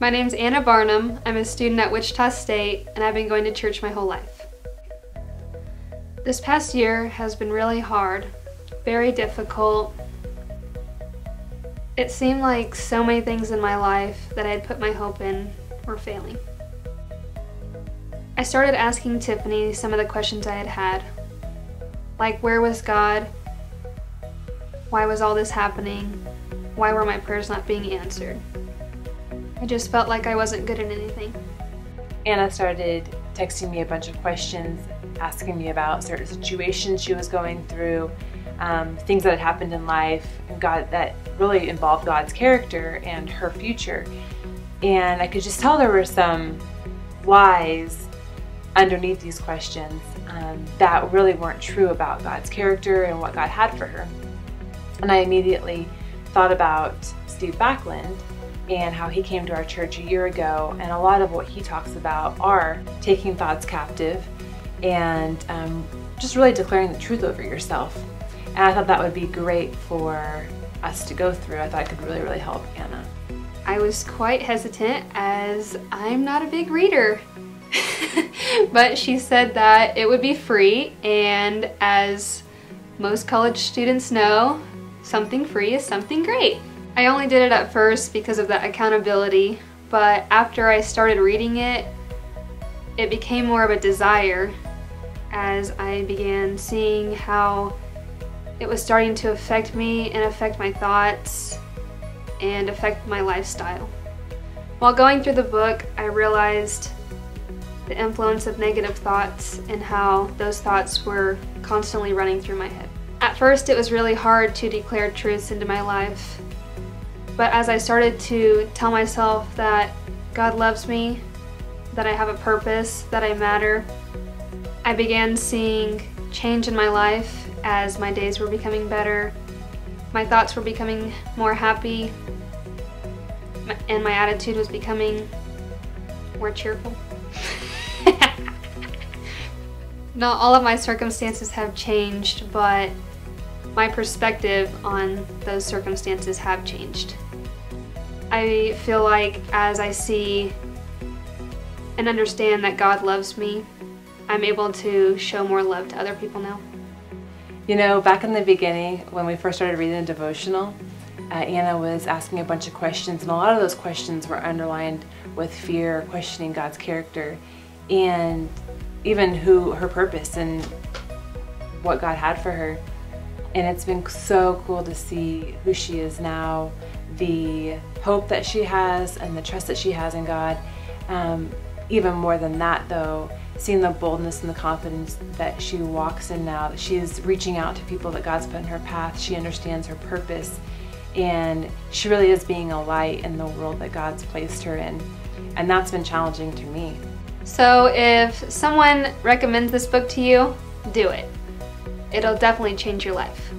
My name's Anna Barnum. I'm a student at Wichita State, and I've been going to church my whole life. This past year has been really hard, very difficult. It seemed like so many things in my life that I had put my hope in were failing. I started asking Tiffany some of the questions I had had, like where was God? Why was all this happening? Why were my prayers not being answered? I just felt like I wasn't good at anything. Anna started texting me a bunch of questions, asking me about certain situations she was going through, things that had happened in life, and God that really involved God's character and her future. And I could just tell there were some lies underneath these questions that really weren't true about God's character and what God had for her. And I immediately thought about Steve Backlund and how he came to our church a year ago, and a lot of what he talks about are taking thoughts captive and just really declaring the truth over yourself. And I thought that would be great for us to go through. I thought it could really help Anna. I was quite hesitant as I'm not a big reader. But she said that it would be free, and as most college students know, something free is something great. I only did it at first because of that accountability, but after I started reading it, it became more of a desire as I began seeing how it was starting to affect me and affect my thoughts and affect my lifestyle. While going through the book, I realized the influence of negative thoughts and how those thoughts were constantly running through my head. At first, it was really hard to declare truths into my life. But as I started to tell myself that God loves me, that I have a purpose, that I matter, I began seeing change in my life as my days were becoming better, my thoughts were becoming more happy, and my attitude was becoming more cheerful. Not all of my circumstances have changed, but my perspective on those circumstances have changed. I feel like as I see and understand that God loves me, I'm able to show more love to other people now. You know, back in the beginning, when we first started reading the devotional, Anna was asking a bunch of questions, and a lot of those questions were underlined with fear, questioning God's character, and even her purpose and what God had for her. And it's been so cool to see who she is now, the hope that she has and the trust that she has in God. Even more than that though, seeing the boldness and the confidence that she walks in now, that she's reaching out to people that God's put in her path. She understands her purpose, and she really is being a light in the world that God's placed her in. And that's been challenging to me. So if someone recommends this book to you, do it. It'll definitely change your life.